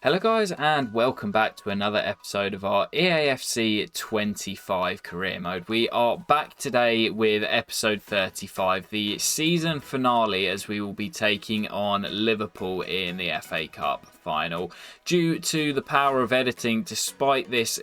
Hello guys and welcome back to another episode of our EAFC 25 career mode. We are back today with episode 35, the season finale, as we will be taking on Liverpool in the FA Cup final. Due to the power of editing, despite this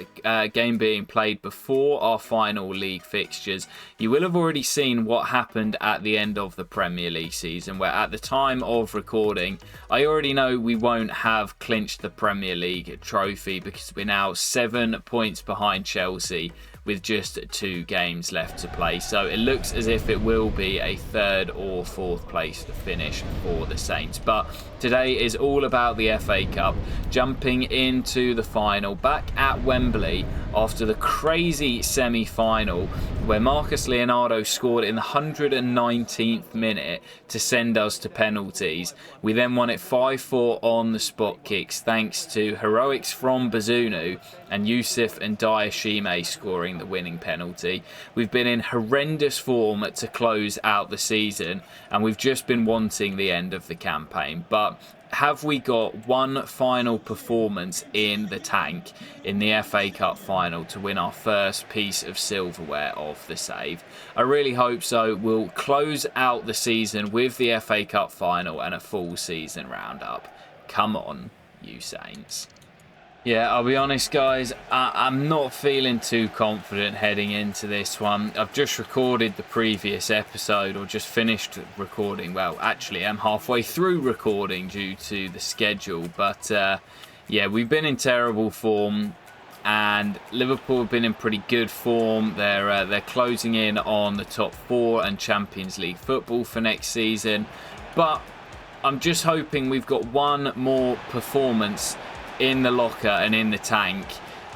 game being played before our final league fixtures, you will have already seen what happened at the end of the Premier League season, where at the time of recording, I already know we won't have clinched the Premier League trophy because we're now 7 points behind Chelsea with just 2 games left to play. So it looks as if it will be a 3rd or 4th place finish for the Saints. But today is all about the FA Cup, jumping into the final back at Wembley after the crazy semi-final where Marcus Leonardo scored in the 119th minute to send us to penalties. We then won it 5-4 on the spot kicks thanks to heroics from Bazunu and Yusuf and Diashime scoring the winning penalty. We've been in horrendous form to close out the season, and we've just been wanting the end of the campaign. But have we got one final performance in the tank in the FA Cup final to win our first piece of silverware of the save? I really hope so. We'll close out the season with the FA Cup final and a full season roundup. Come on, you Saints. Yeah, I'll be honest, guys, I'm not feeling too confident heading into this one. I've just recorded the previous episode, or just finished recording. Well, actually, I'm halfway through recording due to the schedule. But, yeah, we've been in terrible form, and Liverpool have been in pretty good form. They're closing in on the top 4 and Champions League football for next season. But I'm just hoping we've got one more performance in the locker and in the tank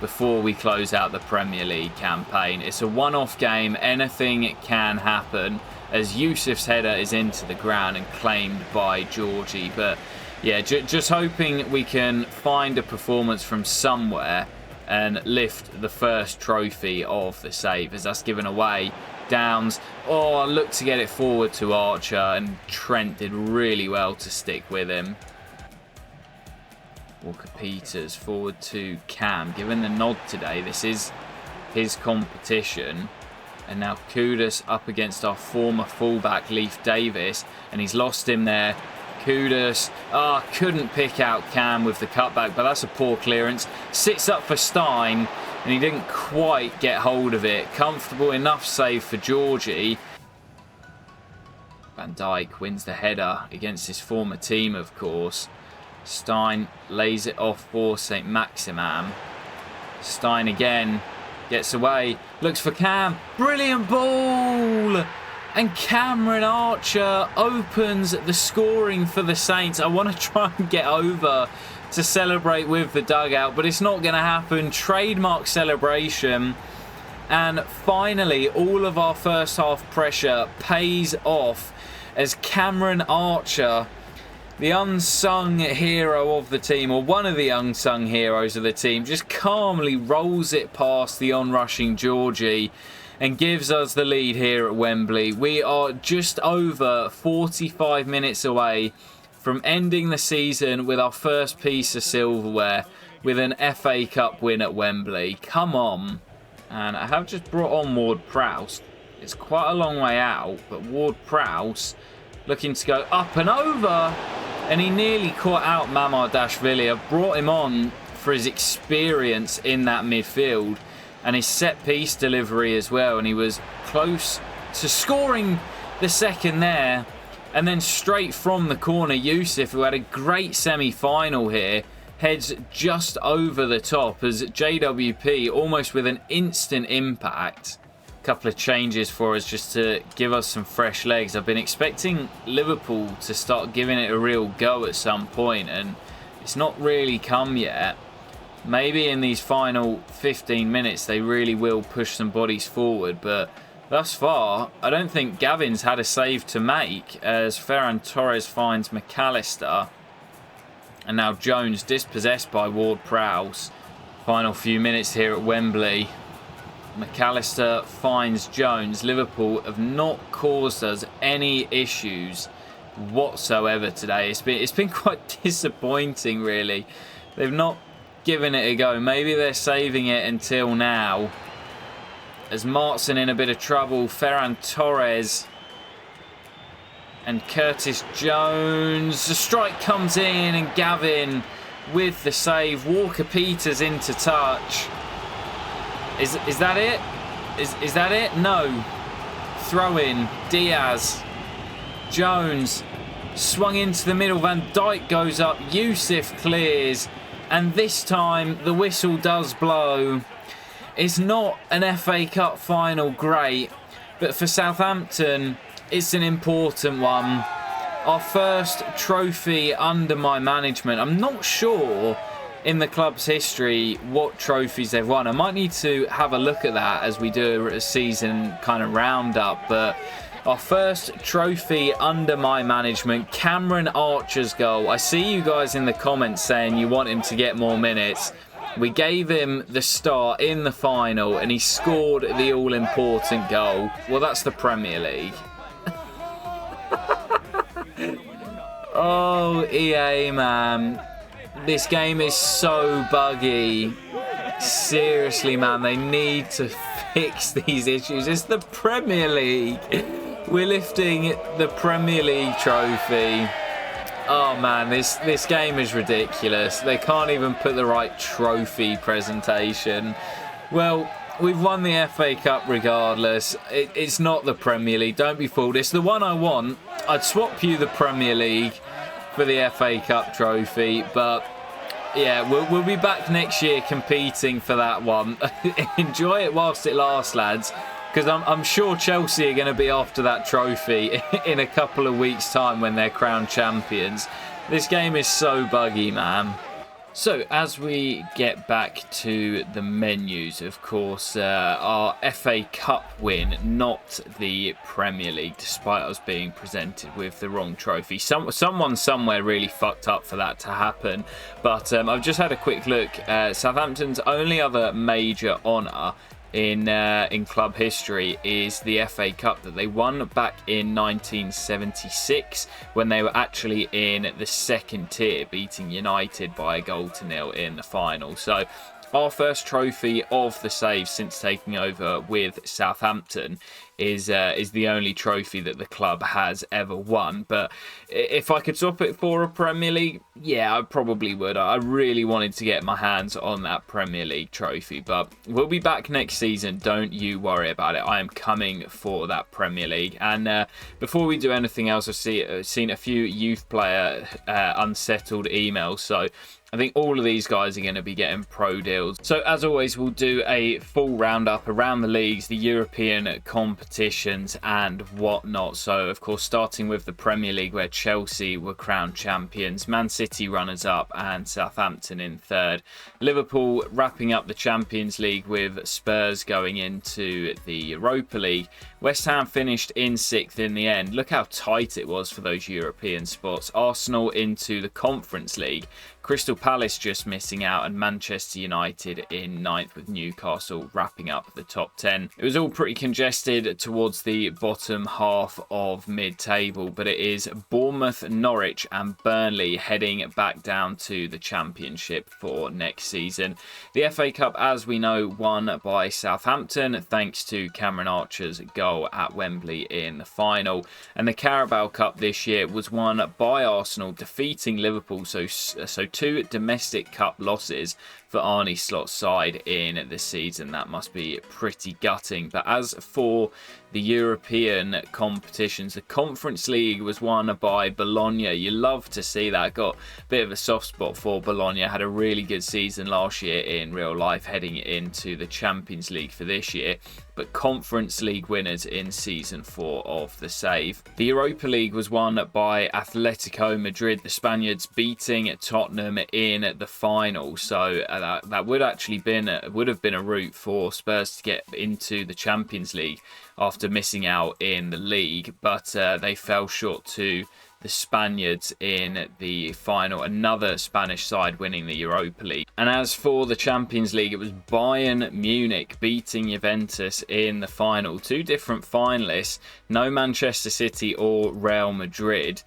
before we close out the Premier League campaign. It's a one-off game. Anything can happen, as Yusuf's header is into the ground and claimed by Georgie. But yeah, just hoping we can find a performance from somewhere and lift the first trophy of the save, as that's given away. Downs, look to get it forward to Archer, and Trent did really well to stick with him. Walker Peters forward to Cam, given the nod today. This is his competition. And now Kudus up against our former fullback Leif Davis, and he's lost him there. Kudus couldn't pick out Cam with the cutback, but that's a poor clearance. Sits up for Stein, and he didn't quite get hold of it. Comfortable enough save for Georgie. Van Dijk wins the header against his former team, of course. Stein lays it off for St. Maximin. Stein again gets away, looks for Cam. Brilliant ball! And Cameron Archer opens the scoring for the Saints. I want to try and get over to celebrate with the dugout, but it's not going to happen. Trademark celebration. And finally, all of our first half pressure pays off as Cameron Archer, the unsung hero of the team, or one of the unsung heroes of the team, just calmly rolls it past the onrushing Georgie and gives us the lead here at Wembley. We are just over 45 minutes away from ending the season with our first piece of silverware with an FA Cup win at Wembley. Come on. And I have just brought on Ward-Prowse. It's quite a long way out, but Ward-Prowse looking to go up and over, and he nearly caught out Mamardashvili. I've brought him on for his experience in that midfield and his set-piece delivery as well, and he was close to scoring the second there. And then straight from the corner, Yusuf, who had a great semi-final here, heads just over the top as JWP, almost with an instant impact. Couple of changes for us just to give us some fresh legs. I've been expecting Liverpool to start giving it a real go at some point, and it's not really come yet. Maybe in these final 15 minutes they really will push some bodies forward, but thus far I don't think Gavin's had a save to make, as Ferran Torres finds McAllister, and now Jones dispossessed by Ward-Prowse. Final few minutes here at Wembley. McAllister finds Jones. Liverpool have not caused us any issues whatsoever today. It's been quite disappointing, really. They've not given it a go. Maybe they're saving it until now. As Martson in a bit of trouble, Ferran Torres and Curtis Jones. The strike comes in and Gavin with the save. Walker-Peters into touch. Is that it? Is that it? No. Throw in. Diaz. Jones. Swung into the middle. Van Dijk goes up. Youssef clears. And this time the whistle does blow. It's not an FA Cup final great, but for Southampton, it's an important one. Our first trophy under my management. I'm not sure in the club's history what trophies they've won. I might need to have a look at that as we do a season kind of roundup, but our first trophy under my management, Cameron Archer's goal. I see you guys in the comments saying you want him to get more minutes. We gave him the start in the final and he scored the all-important goal. Well, that's the Premier League. Oh, EA, man. This game is so buggy. Seriously, man, they need to fix these issues. It's the Premier League. We're lifting the Premier League trophy. Oh man, this game is ridiculous. They can't even put the right trophy presentation. Well, we've won the FA Cup regardless. It's not the Premier League, don't be fooled. It's the one I want. I'd swap you the Premier League for the FA Cup trophy, but yeah, we'll be back next year competing for that one. Enjoy it whilst it lasts, lads. Because I'm sure Chelsea are going to be after that trophy in a couple of weeks' time when they're crowned champions. This game is so buggy, man. So, as we get back to the menus, of course, our FA Cup win, not the Premier League, despite us being presented with the wrong trophy. Someone somewhere really fucked up for that to happen. But I've just had a quick look. Southampton's only other major honour in club history is the FA Cup that they won back in 1976 when they were actually in the second tier, beating United by 1-0 in the final. So our first trophy of the save since taking over with Southampton is the only trophy that the club has ever won. But if I could swap it for a Premier League, yeah, I probably would. I really wanted to get my hands on that Premier League trophy, but we'll be back next season. Don't you worry about it. I am coming for that Premier League. And before we do anything else, I've seen a few youth player unsettled emails. So I think all of these guys are going to be getting pro deals. So as always, we'll do a full roundup around the leagues, the European competitions and whatnot. So of course, starting with the Premier League where Chelsea were crowned champions, Man City runners up and Southampton in third. Liverpool wrapping up the Champions League with Spurs going into the Europa League. West Ham finished in 6th in the end. Look how tight it was for those European spots. Arsenal into the Conference League. Crystal Palace just missing out, and Manchester United in 9th with Newcastle wrapping up the top 10. It was all pretty congested towards the bottom half of mid-table, but it is Bournemouth, Norwich and Burnley heading back down to the Championship for next season. The FA Cup, as we know, won by Southampton thanks to Cameron Archer's goal at Wembley in the final. And the Carabao Cup this year was won by Arsenal, defeating Liverpool, so 2 domestic cup losses for Arne Slot's side in the season. That must be pretty gutting. But as for the European competitions, the Conference League was won by Bologna. You love to see that. Got a bit of a soft spot for Bologna. Had a really good season last year in real life, heading into the Champions League for this year. But Conference League winners in Season 4 of the save. The Europa League was won by Atletico Madrid, the Spaniards beating Tottenham in the final. So that would have been a route for Spurs to get into the Champions League after missing out in the league, but they fell short to the Spaniards in the final, another Spanish side winning the Europa League. And as for the Champions League, it was Bayern Munich beating Juventus in the final. 2 different finalists, no Manchester City or Real Madrid.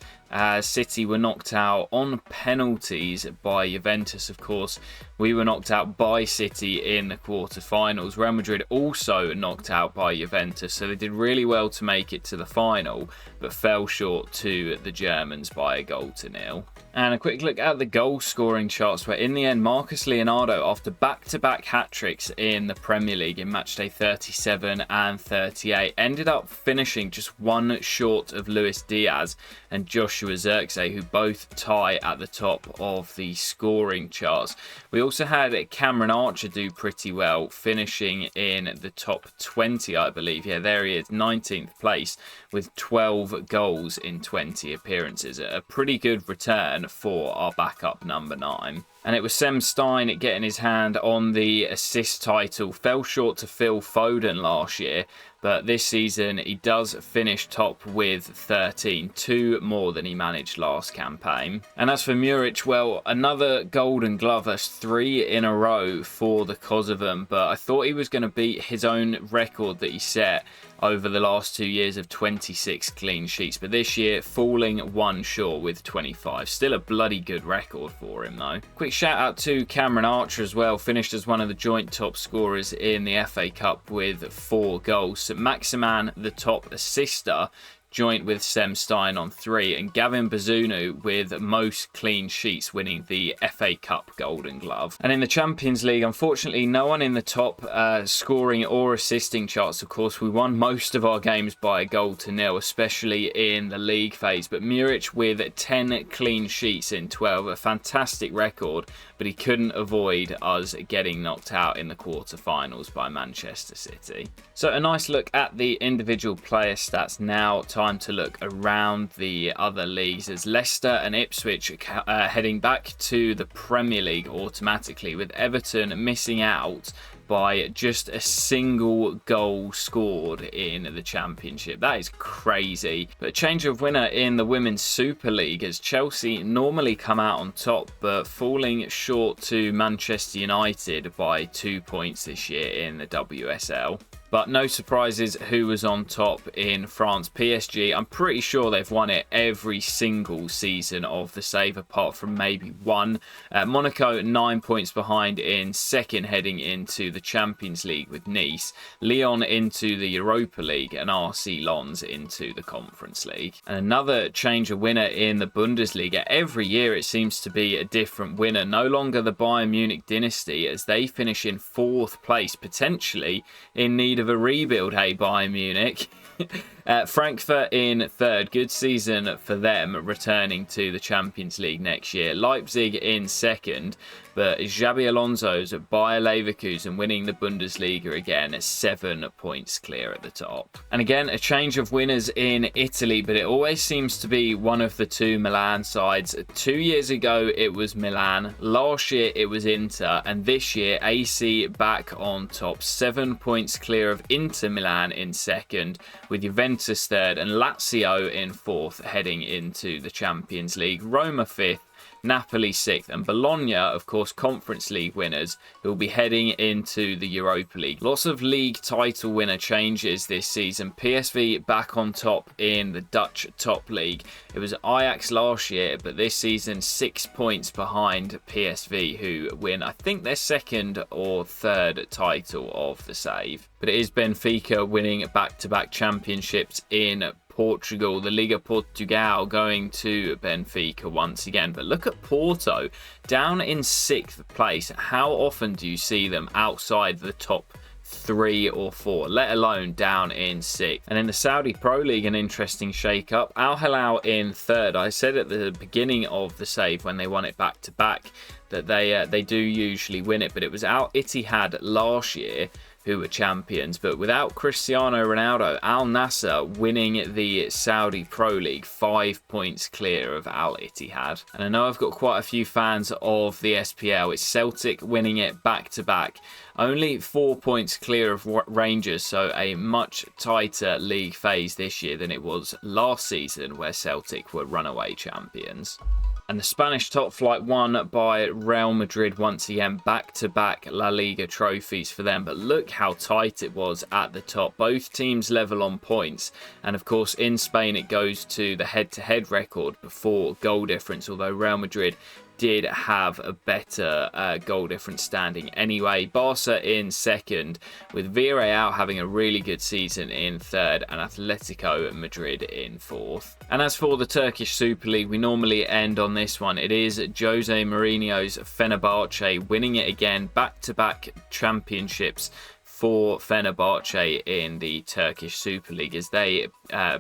City were knocked out on penalties by Juventus, of course. We were knocked out by City in the quarter-finals. Real Madrid also knocked out by Juventus, so they did really well to make it to the final, but fell short to the Germans by a 1-0. And a quick look at the goal-scoring charts, where in the end, Marcus Leonardo, after back-to-back hat-tricks in the Premier League in matchday 37 and 38, ended up finishing just one short of Luis Diaz and Joshua Zirkzee, who both tie at the top of the scoring charts. We also had Cameron Archer do pretty well, finishing in the top 20, I believe. Yeah, there he is, 19th place with 12 goals in 20 appearances. A pretty good return for our backup number 9. And it was Sem Stein getting his hand on the assist title. Fell short to Phil Foden last year, but this season he does finish top with 13, 2 more than he managed last campaign. And as for Muric, well, another Golden Glove, that's 3 in a row for the Kosovan, but I thought he was going to beat his own record that he set over the last 2 years of 26 clean sheets, but this year falling one short with 25. Still a bloody good record for him though. Quick shout out to Cameron Archer as well, finished as one of the joint top scorers in the FA Cup with 4 goals. St Maximan, the top assister, joint with Sem Stein on 3, and Gavin Bazunu with most clean sheets, winning the FA Cup Golden Glove. And in the Champions League, unfortunately, no one in the top scoring or assisting charts. Of course, we won most of our games by a 0-0, especially in the league phase, but Muric with 10 clean sheets in 12, a fantastic record, but he couldn't avoid us getting knocked out in the quarter-finals by Manchester City. So a nice look at the individual player stats now. Time to look around the other leagues, as Leicester and Ipswich heading back to the Premier League automatically, with Everton missing out by just a single goal scored in the Championship. That is crazy. But a change of winner in the Women's Super League, as Chelsea normally come out on top, but falling short to Manchester United by 2 points this year in the WSL. But no surprises who was on top in France. PSG, I'm pretty sure they've won it every single season of the save, apart from maybe one. Monaco 9 points behind in second, heading into the Champions League with Nice. Lyon into the Europa League, and RC Lens into the Conference League. And another change of winner in the Bundesliga. Every year it seems to be a different winner. No longer the Bayern Munich dynasty, as they finish in 4th place, potentially in need of a rebuild. Hey, Bayern Munich. Frankfurt in 3rd, good season for them, returning to the Champions League next year. Leipzig in 2nd, but Xabi Alonso's Bayer Leverkusen winning the Bundesliga again, 7 points clear at the top. And again, a change of winners in Italy, but it always seems to be one of the 2 Milan sides. 2 years ago it was Milan, last year it was Inter, and this year AC back on top, 7 points clear of Inter Milan in 2nd, with Juventus 3rd and Lazio in 4th, heading into the Champions League. Roma 5th, Napoli 6th, and Bologna, of course, Conference League winners, who will be heading into the Europa League. Lots of league title winner changes this season. PSV back on top in the Dutch top league. It was Ajax last year, but this season 6 points behind PSV, who win, I think, their 2nd or 3rd title of the save. But it is Benfica winning back-to-back championships in Portugal, the Liga Portugal, going to Benfica once again. But look at Porto, down in 6th place. How often do you see them outside the top 3 or 4, let alone down in 6th? And in the Saudi Pro League, an interesting shake-up. Al Hilal in 3rd. I said at the beginning of the save, when they won it back-to-back, that they do usually win it, but it was Al Ittihad last year who were champions. But without Cristiano Ronaldo, Al Nassr winning the Saudi Pro League, 5 points clear of Al Ittihad. And I know I've got quite a few fans of the SPL. It's Celtic winning it back-to-back. Only 4 points clear of Rangers, so a much tighter league phase this year than it was last season, where Celtic were runaway champions. And the Spanish top flight won by Real Madrid once again, back-to-back La Liga trophies for them. But look how tight it was at the top. Both teams level on points. And of course, in Spain, it goes to the head-to-head record before goal difference, although Real Madrid did have a better goal difference standing anyway. Barca in second, with Villarreal having a really good season in third, and Atletico Madrid in fourth. And as for the Turkish Super League, we normally end on this one. It is Jose Mourinho's Fenerbahce winning it again, back-to-back championships for Fenerbahce in the Turkish Super League as they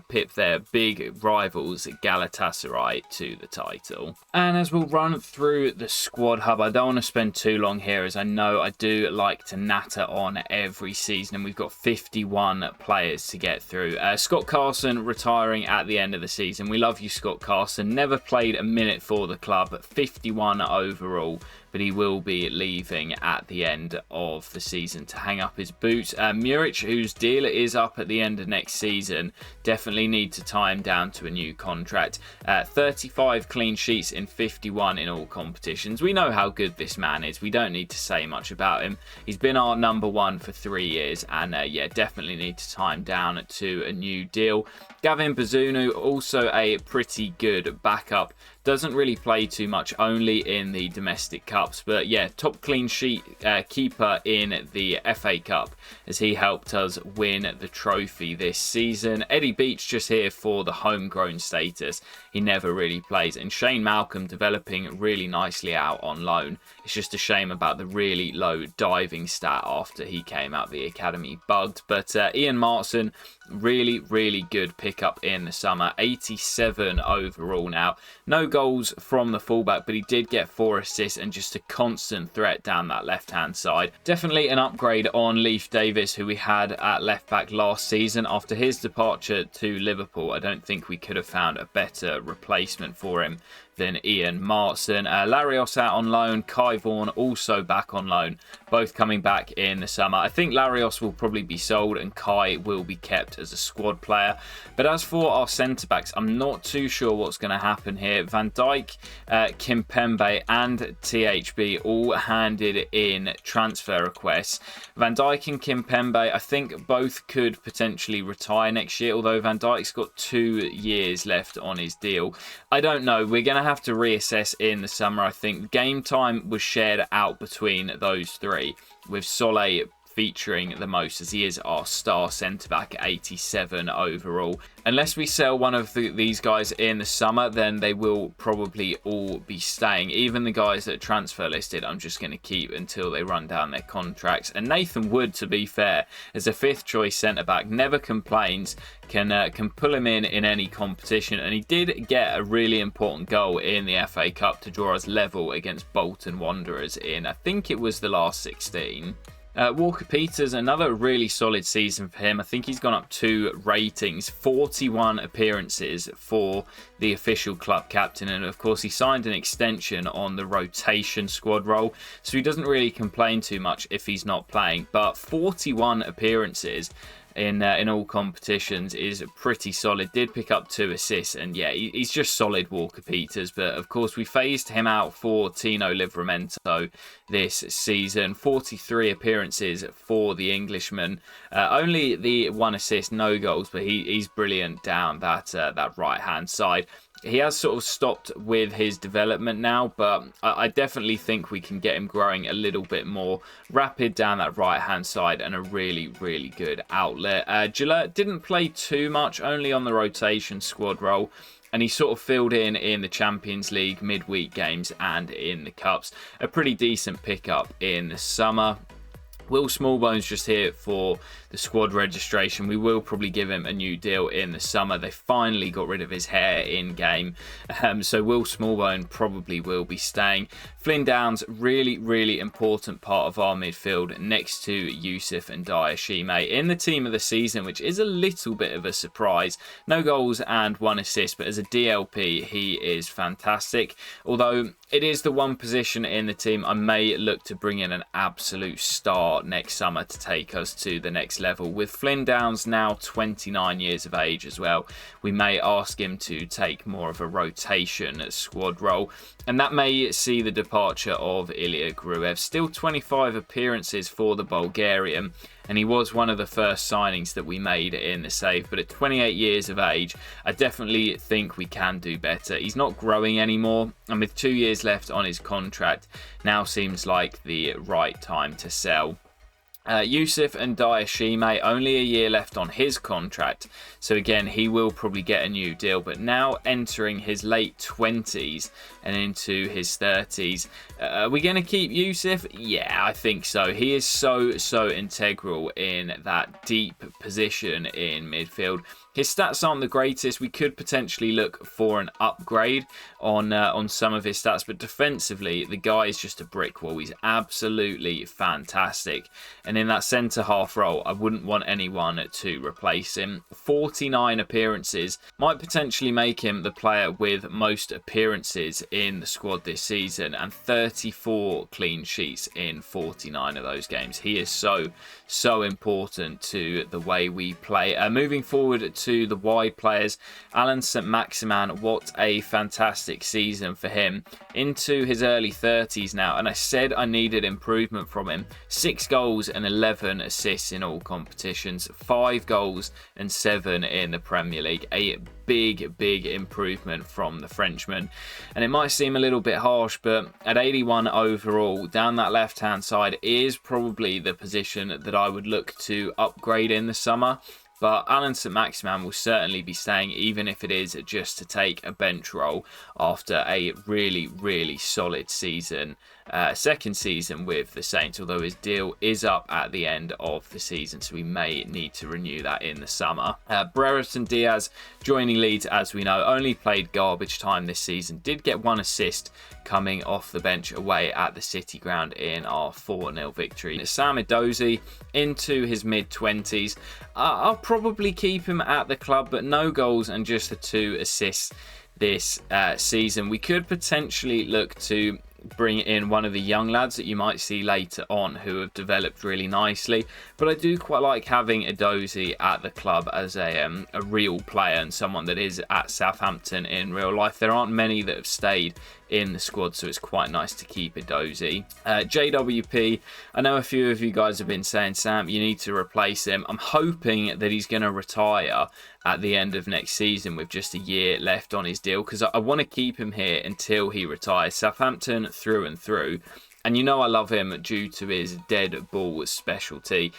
pip their big rivals Galatasaray to the title. And as we'll run through the squad hub, I don't want to spend too long here, as I know I do like to natter on every season, and we've got 51 players to get through. Scott Carson retiring at the end of the season. We love you, Scott Carson. Never played a minute for the club, 51 overall, but he will be leaving at the end of the season to hang up his boots. Muric, whose deal is up at the end of next season, definitely need to tie him down to a new contract. 35 clean sheets in 51 in all competitions. We know how good this man is. We don't need to say much about him. He's been our number one for 3 years, and yeah, definitely need to tie him down to a new deal. Gavin Bazunu, also a pretty good backup. Doesn't really play too much, only in the domestic cups. But yeah, top clean sheet keeper in the FA Cup, as he helped us win the trophy this season. Eddie Beach just here for the homegrown status. He never really plays. And Shane Malcolm developing really nicely out on loan. It's just a shame about the really low diving stat after he came out the academy bugged. But Ian Martson, really good pickup in the summer. 87 overall now. No goals from the fullback, but he did get 4 assists and just a constant threat down that left-hand side. Definitely an upgrade on Leif Davis, who we had at left-back last season. After his departure to Liverpool, I don't think we could have found a better replacement for him than Ian Martson. Larios out on loan, Kai Vaughan also back on loan, both coming back in the summer. I think Larios will probably be sold and Kai will be kept as a squad player. But as for our centre-backs, I'm not too sure what's going to happen here. Van Dijk, Kimpembe and THB all handed in transfer requests. Van Dijk and Kimpembe, I think both could potentially retire next year, although Van Dijk's got 2 years left on his deal. I don't know. We're going to have to reassess in the summer. I think game time was shared out between those three, with Solé featuring the most, as he is our star centre-back at 87 overall. Unless we sell one of these guys in the summer, then they will probably all be staying. Even the guys that are transfer listed, I'm just going to keep until they run down their contracts. And Nathan Wood, to be fair, as a 5th choice centre-back, never complains, can pull him in any competition. And he did get a really important goal in the FA Cup to draw us level against Bolton Wanderers in, I think it was the last 16. Walker Peters, another really solid season for him. I think he's gone up 2 ratings, 41 appearances for the official club captain, and of course he signed an extension on the rotation squad role, so he doesn't really complain too much if he's not playing. But 41 appearances in all competitions is pretty solid. Did pick up 2 assists, and yeah, he's just solid, Walker Peters. But of course we phased him out for Tino Livramento this season. 43 appearances for the Englishman, only the 1 assist, no goals, but he's brilliant down that right hand side. He has sort of stopped with his development now, but I definitely think we can get him growing a little bit more. Rapid down that right-hand side and a really good outlet. Gillette didn't play too much, only on the rotation squad role, and he sort of filled in the Champions League midweek games and in the Cups. A pretty decent pickup in the summer. Will Smallbone's just here for the squad registration. We will probably give him a new deal in the summer. They finally got rid of his hair in game. So Will Smallbone probably will be staying. Flynn Downs, really important part of our midfield next to Yusuf and Diashime in the team of the season, which is a little bit of a surprise. No goals and 1 assist, but as a DLP, he is fantastic. Although it is the one position in the team I may look to bring in an absolute star next summer to take us to the next level. With Flynn Downs now 29 years of age as well, we may ask him to take more of a rotation squad role, and that may see the departure of Ilya Gruev. Still 25 appearances for the Bulgarian, and he was one of the first signings that we made in the save. But at 28 years of age, I definitely think we can do better. He's not growing anymore, and with 2 years left on his contract, now seems like the right time to sell. Yusuf and Diashime, only a year left on his contract, so again he will probably get a new deal, but now entering his late 20s and into his 30s. Are we going to keep Yusuf? Yeah, I think so. He is so integral in that deep position in midfield. His stats aren't the greatest. We could potentially look for an upgrade on some of his stats, but defensively, the guy is just a brick wall. He's absolutely fantastic. And in that centre-half role, I wouldn't want anyone to replace him. 49 appearances might potentially make him the player with most appearances in the squad this season, and 34 clean sheets in 49 of those games. He is so important to the way we play. Moving forward to the wide players, Alan St. Maximan, what a fantastic season for him. Into his early 30s now, and I said I needed improvement from him. 6 goals and 11 assists in all competitions, 5 goals and 7 in the Premier League. A big improvement from the Frenchman, and it might seem a little bit harsh, but at 81 overall, down that left hand side is probably the position that I would look to upgrade in the summer. But Alan St. Maximan will certainly be staying, even if it is just to take a bench role after a really solid season, second season with the Saints, although his deal is up at the end of the season, so we may need to renew that in the summer. Brereton Diaz joining Leeds, as we know, only played garbage time this season, did get 1 assist coming off the bench away at the City ground in our 4-0 victory. Sam Edozie into his mid-20s. I'll probably keep him at the club, but no goals and just the 2 assists this season. We could potentially look to bring in one of the young lads that you might see later on who have developed really nicely, but I do quite like having Edozie at the club as a real player and someone that is at Southampton in real life. There aren't many that have stayed in the squad, so it's quite nice to keep Edozie. JWP, I know a few of you guys have been saying, Sam, you need to replace him. I'm hoping that he's going to retire at the end of next season with just a year left on his deal, because I want to keep him here until he retires. Southampton through and through. And you know I love him due to his dead ball specialty.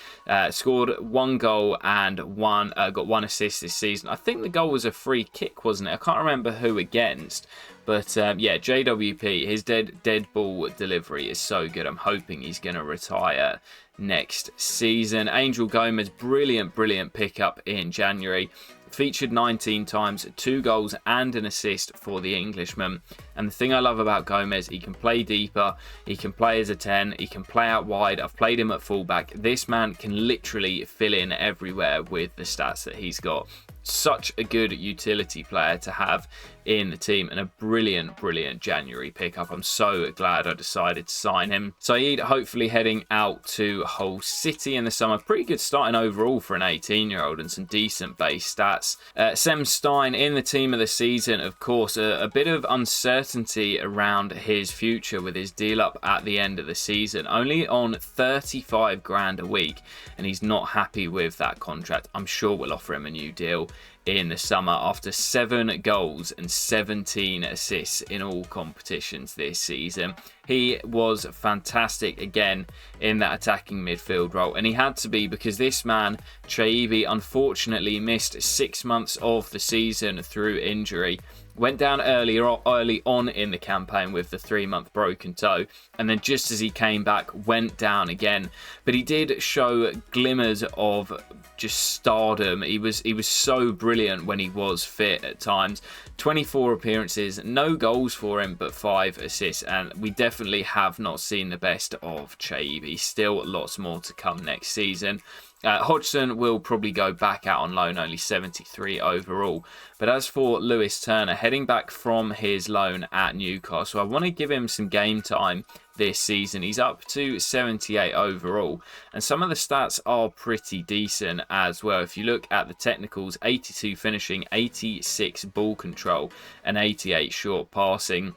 Scored 1 goal and got 1 assist this season. I think the goal was a free kick, wasn't it? I can't remember who against. But yeah, JWP, his dead ball delivery is so good. I'm hoping he's going to retire next season. Angel Gomez, brilliant pickup in January. Featured 19 times, 2 goals and an assist for the Englishman. And the thing I love about Gomez, he can play deeper, he can play as a 10, he can play out wide. I've played him at fullback. This man can literally fill in everywhere with the stats that he's got. Such a good utility player to have in the team, and a brilliant January pickup. I'm so glad I decided to sign him. Saeed hopefully heading out to Hull City in the summer. Pretty good starting overall for an 18-year-old and some decent base stats. Sem Stein in the team of the season, of course. A bit of uncertainty around his future with his deal up at the end of the season. Only on 35 grand a week, and he's not happy with that contract. I'm sure we'll offer him a new deal in the summer after 7 goals and 17 assists in all competitions this season. He was fantastic again in that attacking midfield role, and he had to be, because this man, Chaibi, unfortunately missed 6 months of the season through injury. Went down early on in the campaign with the 3-month broken toe, and then just as he came back, went down again. But he did show glimmers of just stardom. He was so brilliant when he was fit at times. 24 appearances, no goals for him, but 5 assists, and we definitely have not seen the best of Chaibi. Still lots more to come next season. Hodgson will probably go back out on loan, only 73 overall. But as for Lewis Turner, heading back from his loan at Newcastle, I want to give him some game time this season. He's up to 78 overall, and some of the stats are pretty decent as well. If you look at the technicals, 82 finishing, 86 ball control, and 88 short passing.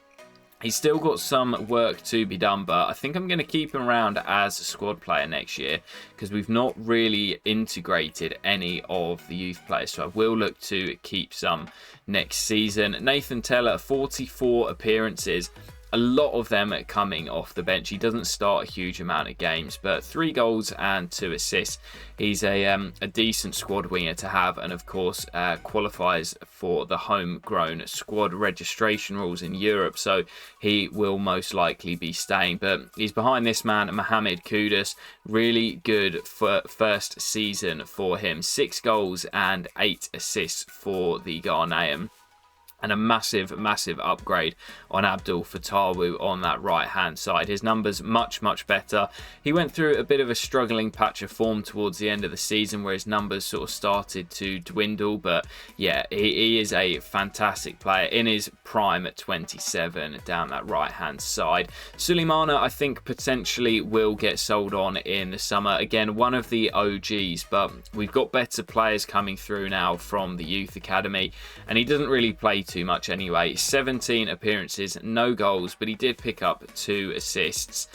He's still got some work to be done, but I think I'm going to keep him around as a squad player next year because we've not really integrated any of the youth players. So I will look to keep some next season. Nathan Teller, 44 appearances. A lot of them are coming off the bench. He doesn't start a huge amount of games, but 3 goals and 2 assists. He's a decent squad winger to have, and of course qualifies for the homegrown squad registration rules in Europe, so he will most likely be staying. But he's behind this man, Mohamed Kudus. Really good for first season for him. 6 goals and 8 assists for the Ghanaian. And a massive upgrade on Abdul Fatawu on that right-hand side. His numbers much better. He went through a bit of a struggling patch of form towards the end of the season where his numbers sort of started to dwindle. But yeah, he is a fantastic player in his prime at 27 down that right-hand side. Suleimana, I think, potentially will get sold on in the summer. Again, one of the OGs, but we've got better players coming through now from the youth academy, and he doesn't really play too much anyway. 17 appearances, no goals, but he did pick up 2 assists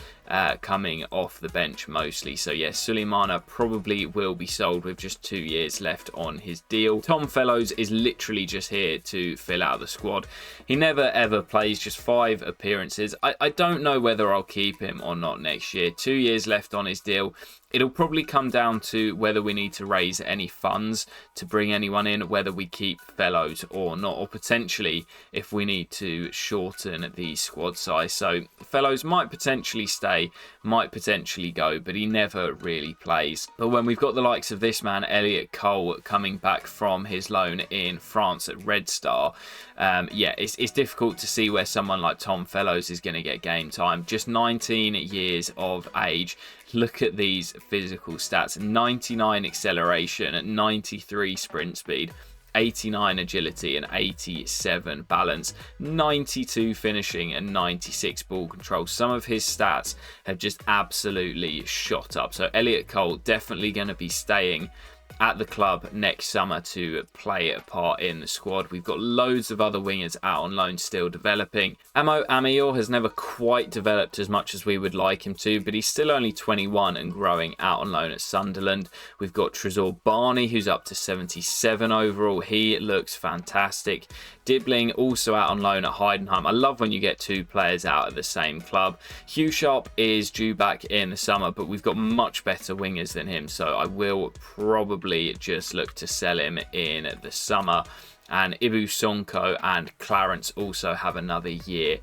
coming off the bench mostly. So yes, Suleimana probably will be sold with just 2 years left on his deal. Tom Fellows is literally just here to fill out the squad. He never ever plays, just 5 appearances. I don't know whether I'll keep him or not next year. 2 years left on his deal. It'll probably come down to whether we need to raise any funds to bring anyone in, whether we keep Fellows or not, or potentially if we need to shorten the squad size. So Fellows might potentially stay, might potentially go, but he never really plays. But when we've got the likes of this man, Elliot Cole, coming back from his loan in France at Red Star, yeah, it's difficult to see where someone like Tom Fellows is going to get game time. Just 19 years of age. Look at these physical stats: 99 acceleration, 93 sprint speed, 89 agility and 87 balance, 92 finishing and 96 ball control. Some of his stats have just absolutely shot up. So Elliot Cole definitely going to be staying at the club next summer to play a part in the squad. We've got loads of other wingers out on loan still developing. Amo Amior has never quite developed as much as we would like him to, but he's still only 21 and growing out on loan at Sunderland. We've got Trezor Barney, who's up to 77 overall. He looks fantastic. Dibbling also out on loan at Heidenheim. I love when you get 2 players out at the same club. Hugh Sharp is due back in the summer, but we've got much better wingers than him, so I will probably just look to sell him in the summer. And Ibu Sonko and Clarence also have another year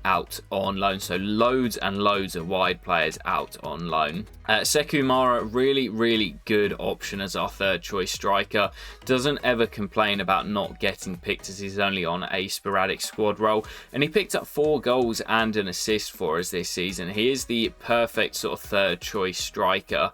out on loan. So loads and loads of wide players out on loan. Sekou Mara, really good option as our third choice striker. Doesn't ever complain about not getting picked as he's only on a sporadic squad role. And he picked up 4 goals and an assist for us this season. He is the perfect sort of third choice striker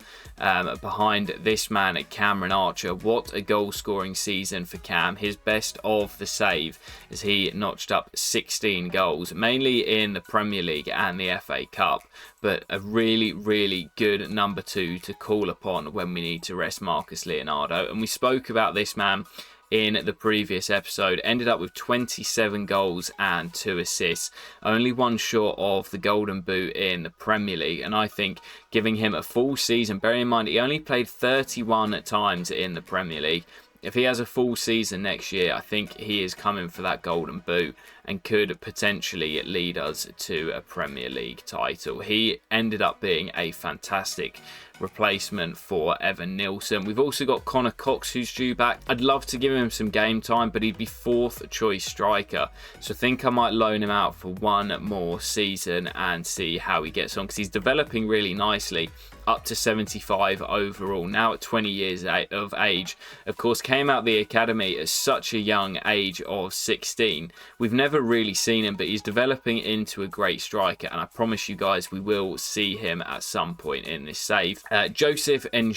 behind this man at Cameron Archer. What a goal scoring season for Cam. His best of the save as he notched up 16 goals, mainly in the Premier League and the FA Cup, but a really good number 2 to call upon when we need to rest Marcus Leonardo. And we spoke about this man in the previous episode. Ended up with 27 goals and 2 assists, only 1 short of the Golden Boot in the Premier League. And I think giving him a full season, bearing in mind he only played 31 times in the Premier League, if he has a full season next year, I think he is coming for that Golden Boot and could potentially lead us to a Premier League title. He ended up being a fantastic replacement for Evan Nilsson. We've also got Connor Cox, who's due back. I'd love to give him some game time, but he'd be 4th choice striker. So I think I might loan him out for 1 more season and see how he gets on, because he's developing really nicely. Up to 75 overall, now at 20 years of age. Of course, came out the academy at such a young age of 16. We've never never really seen him, but he's developing into a great striker, and I promise you guys we will see him at some point in this save. Joseph and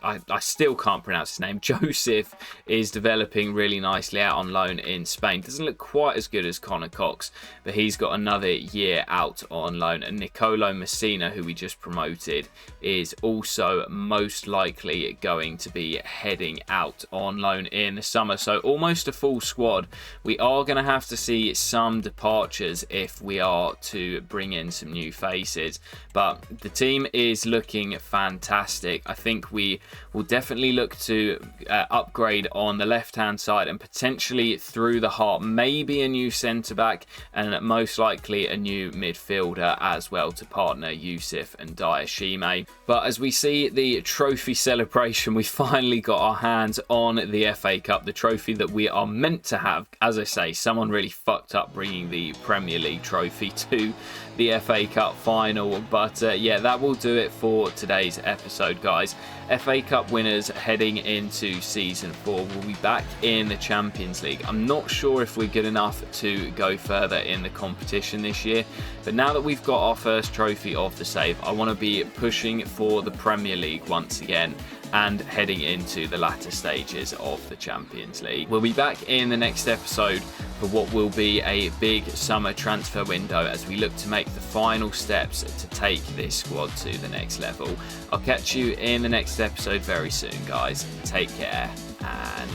I still can't pronounce his name. Joseph is developing really nicely out on loan in Spain. Doesn't look quite as good as Connor Cox, but he's got another year out on loan. And Nicolo Messina, who we just promoted, is also most likely going to be heading out on loan in the summer. So almost a full squad. We are going to have to see some departures if we are to bring in some new faces, but the team is looking fantastic. I think we will definitely look to upgrade on the left hand side and potentially through the heart, maybe a new centre back and most likely a new midfielder as well to partner Yusuf and Diashime. But as we see the trophy celebration, we finally got our hands on the FA Cup, the trophy that we are meant to have. As I say, someone really fucked up bringing the Premier League trophy to the FA Cup final, but yeah, that will do it for today's episode, guys. FA Cup winners heading into season 4 will be back in the Champions League. I'm not sure if we're good enough to go further in the competition this year, but now that we've got our first trophy of the save, I want to be pushing for the Premier League once again and heading into the latter stages of the Champions League. We'll be back in the next episode for what will be a big summer transfer window as we look to make the final steps to take this squad to the next level. I'll catch you in the next episode very soon, guys. Take care and